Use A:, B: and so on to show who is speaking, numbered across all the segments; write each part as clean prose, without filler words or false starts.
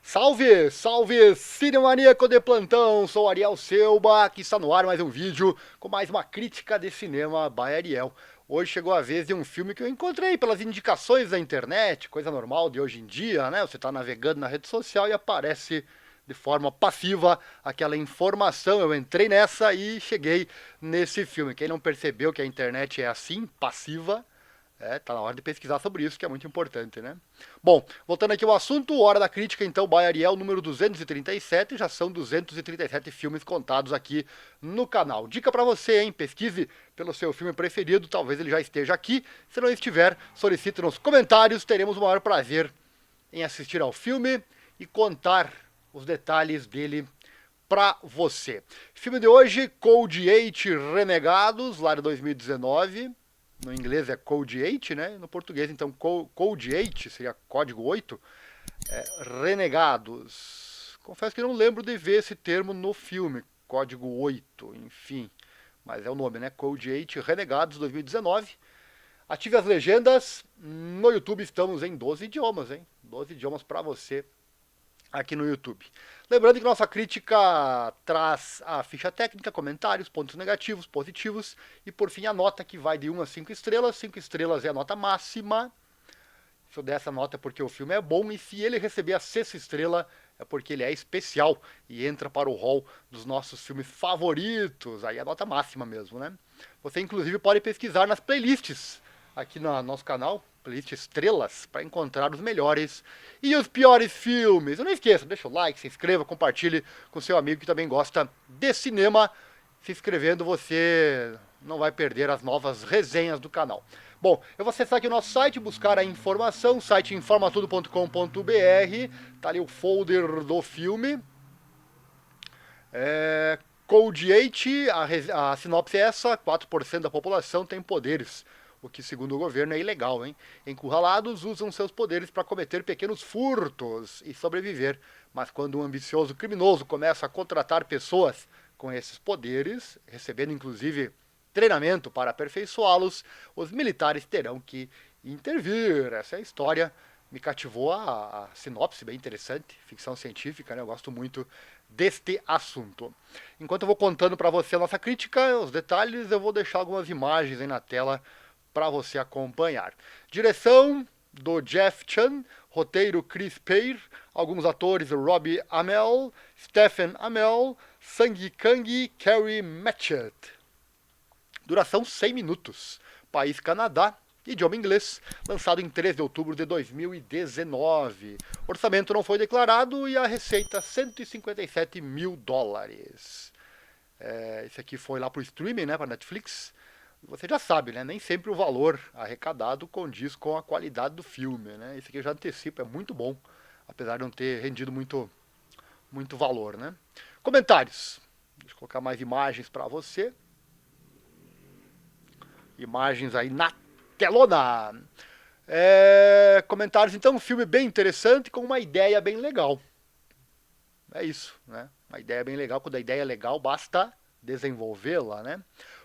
A: Salve, salve, Cinemaníaco de plantão, sou Ariel Selba, que está no ar mais um vídeo com mais uma crítica de cinema by Ariel. Hoje chegou a vez de um filme que eu encontrei pelas indicações da internet, coisa normal de hoje em dia, né? Você está navegando na rede social e aparece de forma passiva aquela informação. Eu entrei nessa e cheguei nesse filme. Quem não percebeu que a internet é assim, passiva, tá na hora de pesquisar sobre isso, que é muito importante, né? Bom, voltando aqui ao assunto, Hora da Crítica, então, by Ariel, número 237, já são 237 filmes contados aqui no canal. Dica pra você, hein? Pesquise pelo seu filme preferido, talvez ele já esteja aqui. Se não estiver, solicite nos comentários, teremos o maior prazer em assistir ao filme e contar os detalhes dele pra você. Filme de hoje, Code 8 Renegados, lá de 2019. No inglês é Code 8, né? No português, então, Code 8 seria código 8. Renegados. Confesso que não lembro de ver esse termo no filme, código 8, enfim. Mas é o nome, né? Code 8 Renegados 2019. Ative as legendas. No YouTube estamos em 12 idiomas, hein? 12 idiomas para você aqui no YouTube. Lembrando que nossa crítica traz a ficha técnica, comentários, pontos negativos, positivos e por fim a nota que vai de 1 a 5 estrelas. 5 estrelas é a nota máxima. Se eu der essa nota é porque o filme é bom e se ele receber a sexta estrela é porque ele é especial e entra para o hall dos nossos filmes favoritos. Aí é a nota máxima mesmo, né? Você inclusive pode pesquisar nas playlists aqui no nosso canal, playlist estrelas, para encontrar os melhores e os piores filmes. E não esqueça, deixa o like, se inscreva, compartilhe com seu amigo que também gosta de cinema. Se inscrevendo, você não vai perder as novas resenhas do canal. Bom, eu vou acessar aqui o nosso site, buscar a informação, site informatudo.com.br, tá ali o folder do filme. Code 8, a sinopse é essa, 4% da população tem poderes, o que segundo o governo é ilegal, hein? Encurralados usam seus poderes para cometer pequenos furtos e sobreviver, mas quando um ambicioso criminoso começa a contratar pessoas com esses poderes, recebendo inclusive treinamento para aperfeiçoá-los, os militares terão que intervir. Essa é a história. Me cativou a sinopse, bem interessante, ficção científica, né? Eu gosto muito deste assunto. Enquanto eu vou contando para você a nossa crítica, os detalhes, eu vou deixar algumas imagens aí na tela para você acompanhar. Direção do Jeff Chan, roteiro Chris Peir, alguns atores Robbie Amell, Stephen Amell, Sung Kang, Carrie Matchett. Duração 100 minutos. País Canadá. Idioma inglês. Lançado em 3 de outubro de 2019. Orçamento não foi declarado e a receita 157 mil dólares. Esse aqui foi lá pro streaming, né, para Netflix. Você já sabe, né? Nem sempre o valor arrecadado condiz com a qualidade do filme, né? Esse aqui eu já antecipo, é muito bom, apesar de não ter rendido muito valor, né? Comentários. Deixa eu colocar mais imagens para você. Imagens aí na telona. Comentários, então, um filme bem interessante com uma ideia bem legal. É isso, né? Uma ideia bem legal. Quando a ideia é legal, basta desenvolvê-la, né?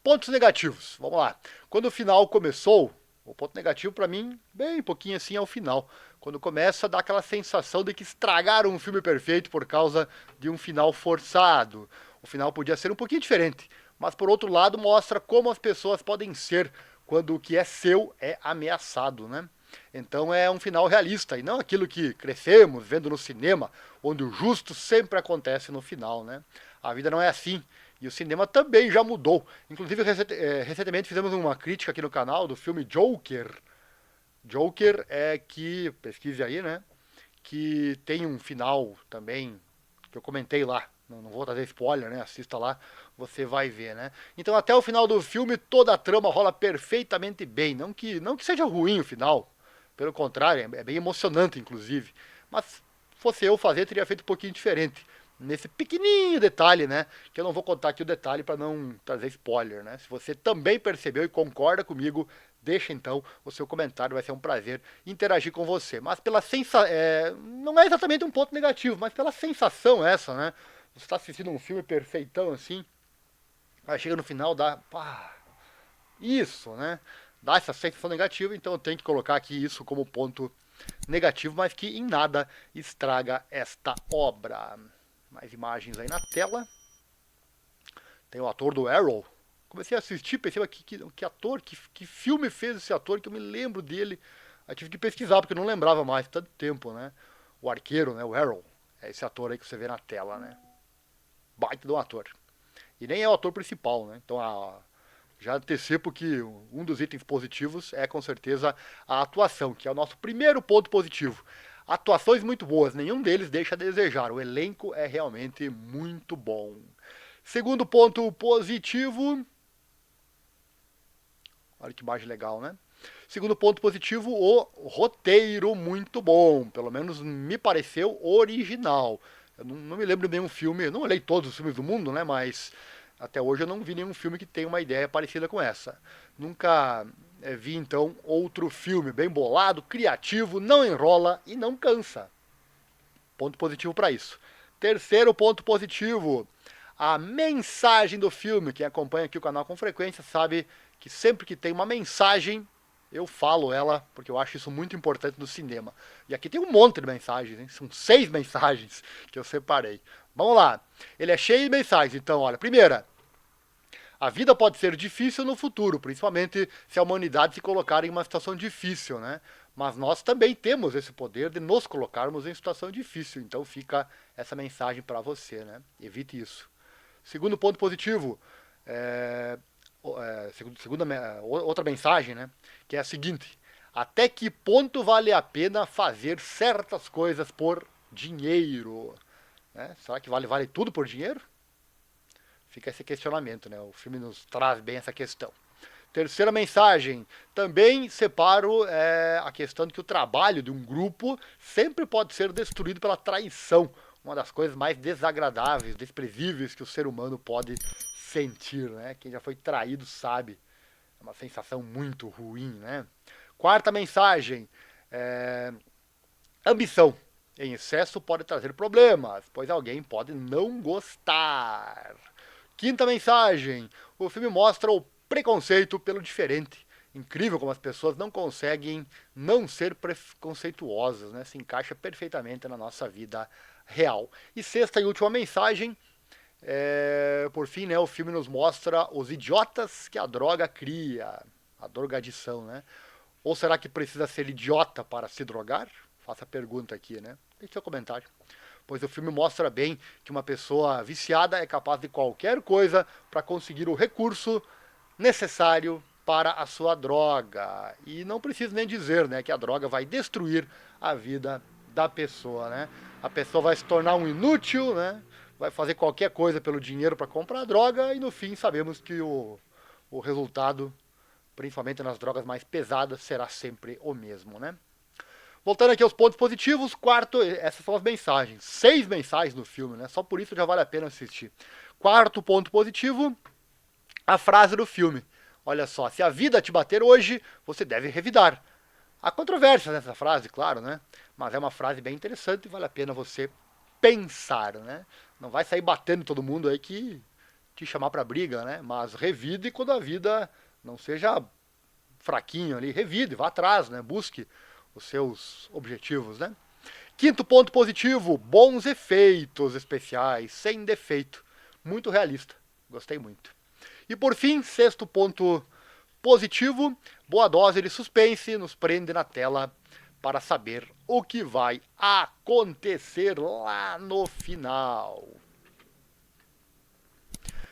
A: Pontos negativos, vamos lá. Quando o final começou, o ponto negativo para mim, bem pouquinho assim, é o final. Quando começa a dar aquela sensação de que estragaram um filme perfeito por causa de um final forçado. O final podia ser um pouquinho diferente, mas por outro lado mostra como as pessoas podem ser quando o que é seu é ameaçado, né? Então é um final realista e não aquilo que crescemos vendo no cinema, onde o justo sempre acontece no final, né? A vida não é assim. E o cinema também já mudou. Inclusive, recentemente fizemos uma crítica aqui no canal do filme Joker. Joker é que, pesquise aí, né? Que tem um final também, que eu comentei lá. Não vou trazer spoiler, né? Assista lá, você vai ver, né? Então, até o final do filme, toda a trama rola perfeitamente bem. Não que seja ruim o final. Pelo contrário, é bem emocionante, inclusive. Mas, se fosse eu fazer, teria feito um pouquinho diferente nesse pequenininho detalhe, né? Que eu não vou contar aqui o detalhe para não trazer spoiler, né? Se você também percebeu e concorda comigo, deixa então o seu comentário, vai ser um prazer interagir com você. Mas pela sensação, não é exatamente um ponto negativo, mas pela sensação essa, né? Você está assistindo um filme perfeitão assim, aí chega no final, dá, pá, isso, né? Dá essa sensação negativa, então eu tenho que colocar aqui isso como ponto negativo, mas que em nada estraga esta obra. Mais imagens aí na tela. Tem o ator do Arrow. Comecei a assistir, pensei que ator, que filme fez esse ator, que eu me lembro dele. Aí tive que pesquisar, porque eu não lembrava mais, tanto tempo, né? O arqueiro, né? O Arrow. É esse ator aí que você vê na tela, né? Baita de um ator. E nem é o ator principal, né? Então já antecipo que um dos itens positivos é com certeza a atuação, que é o nosso primeiro ponto positivo. Atuações muito boas, nenhum deles deixa a desejar. O elenco é realmente muito bom. Segundo ponto positivo. Olha que imagem legal, né? Segundo ponto positivo, o roteiro muito bom. Pelo menos me pareceu original. Eu não me lembro de nenhum filme, eu não olhei todos os filmes do mundo, né? Mas até hoje eu não vi nenhum filme que tenha uma ideia parecida com essa. Nunca vi então outro filme bem bolado, criativo, não enrola e não cansa. Ponto positivo para isso. Terceiro ponto positivo, a mensagem do filme. Quem acompanha aqui o canal com frequência sabe que sempre que tem uma mensagem, eu falo ela, porque eu acho isso muito importante no cinema. E aqui tem um monte de mensagens, hein? São 6 mensagens que eu separei. Vamos lá. Ele é cheio de mensagens, então, olha. Primeira, a vida pode ser difícil no futuro, principalmente se a humanidade se colocar em uma situação difícil, né? Mas nós também temos esse poder de nos colocarmos em situação difícil. Então fica essa mensagem para você, né? Evite isso. Segundo ponto positivo, outra mensagem, né? Que é a seguinte: até que ponto vale a pena fazer certas coisas por dinheiro? Né? Será que vale tudo por dinheiro? Fica esse questionamento, né? O filme nos traz bem essa questão. Terceira mensagem, também separo a questão de que o trabalho de um grupo sempre pode ser destruído pela traição, uma das coisas mais desagradáveis, desprezíveis que o ser humano pode sentir, né? Quem já foi traído sabe, é uma sensação muito ruim, né? Quarta mensagem, ambição em excesso pode trazer problemas, pois alguém pode não gostar. Quinta mensagem, o filme mostra o preconceito pelo diferente. Incrível como as pessoas não conseguem não ser preconceituosas, né? Se encaixa perfeitamente na nossa vida real. E sexta e última mensagem, por fim, né, o filme nos mostra os idiotas que a droga cria, a drogadição, né? Ou será que precisa ser idiota para se drogar? Faça a pergunta aqui, né? Deixe seu comentário. Pois o filme mostra bem que uma pessoa viciada é capaz de qualquer coisa para conseguir o recurso necessário para a sua droga. E não preciso nem dizer, né, que a droga vai destruir a vida da pessoa, né? A pessoa vai se tornar um inútil, né? Vai fazer qualquer coisa pelo dinheiro para comprar a droga e no fim sabemos que o resultado, principalmente nas drogas mais pesadas, será sempre o mesmo, né? Voltando aqui aos pontos positivos, quarto, essas são as mensagens. 6 mensagens no filme, né? Só por isso já vale a pena assistir. Quarto ponto positivo, a frase do filme. Olha só, se a vida te bater hoje, você deve revidar. Há controvérsias nessa frase, claro, né? Mas é uma frase bem interessante e vale a pena você pensar, né? Não vai sair batendo todo mundo aí que te chamar pra briga, né? Mas revide quando a vida não seja fraquinho ali. Revide, vá atrás, né? Busque os seus objetivos, né? Quinto ponto positivo, bons efeitos especiais, sem defeito. Muito realista, gostei muito. E por fim, sexto ponto positivo, boa dose de suspense, nos prende na tela para saber o que vai acontecer lá no final.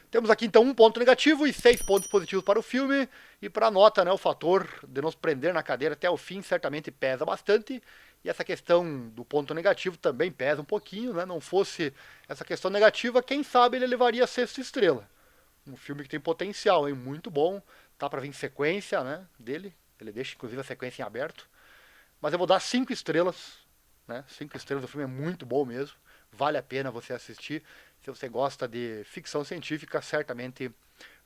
A: Temos aqui então um ponto negativo e 6 pontos positivos para o filme. E para a nota, né, o fator de nos prender na cadeira até o fim certamente pesa bastante. E essa questão do ponto negativo também pesa um pouquinho, né? Não fosse essa questão negativa, quem sabe ele levaria a sexta estrela. Um filme que tem potencial, hein? Muito bom. Tá para vir sequência, né, dele. Ele deixa inclusive a sequência em aberto. Mas eu vou dar 5 estrelas, né? 5 estrelas, o filme é muito bom mesmo. Vale a pena você assistir. Se você gosta de ficção científica, certamente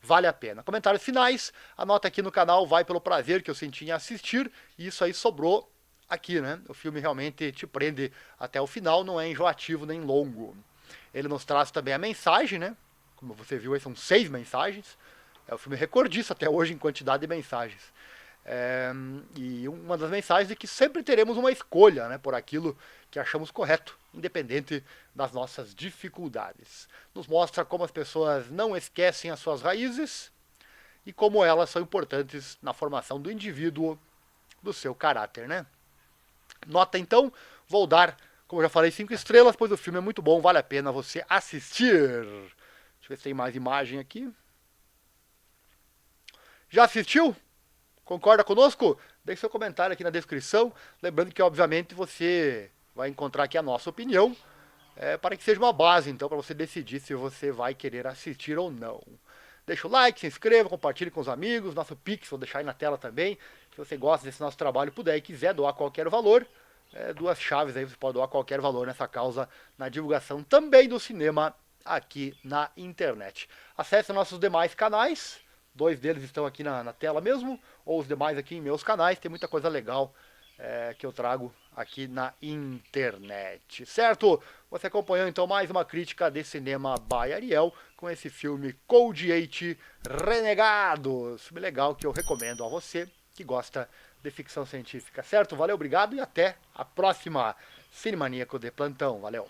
A: vale a pena. Comentários finais, a nota aqui no canal vai pelo prazer que eu senti em assistir, e isso aí sobrou aqui, né? O filme realmente te prende até o final, não é enjoativo nem longo. Ele nos traz também a mensagem, né? Como você viu, aí são 6 mensagens. É o filme recordista até hoje em quantidade de mensagens. E uma das mensagens é que sempre teremos uma escolha, né, por aquilo que achamos correto, independente das nossas dificuldades. Nos mostra como as pessoas não esquecem as suas raízes e como elas são importantes na formação do indivíduo, do seu caráter, né? Nota então, vou dar, como eu já falei, 5 estrelas, pois o filme é muito bom, vale a pena você assistir. Deixa eu ver se tem mais imagem aqui. Já assistiu? Concorda conosco? Deixe seu comentário aqui na descrição. Lembrando que, obviamente, você vai encontrar aqui a nossa opinião, para que seja uma base, então, para você decidir se você vai querer assistir ou não. Deixa o like, se inscreva, compartilhe com os amigos. Nosso Pix, vou deixar aí na tela também. Se você gosta desse nosso trabalho, puder e quiser doar qualquer valor, duas chaves aí, você pode doar qualquer valor nessa causa, na divulgação também do cinema aqui na internet. Acesse nossos demais canais. 2 deles estão aqui na tela mesmo, ou os demais aqui em meus canais. Tem muita coisa legal que eu trago aqui na internet, certo? Você acompanhou então mais uma crítica de cinema by Ariel com esse filme Code 8 Renegados. Filme legal que eu recomendo a você que gosta de ficção científica, certo? Valeu, obrigado e até a próxima Cinemaníaco de Plantão. Valeu!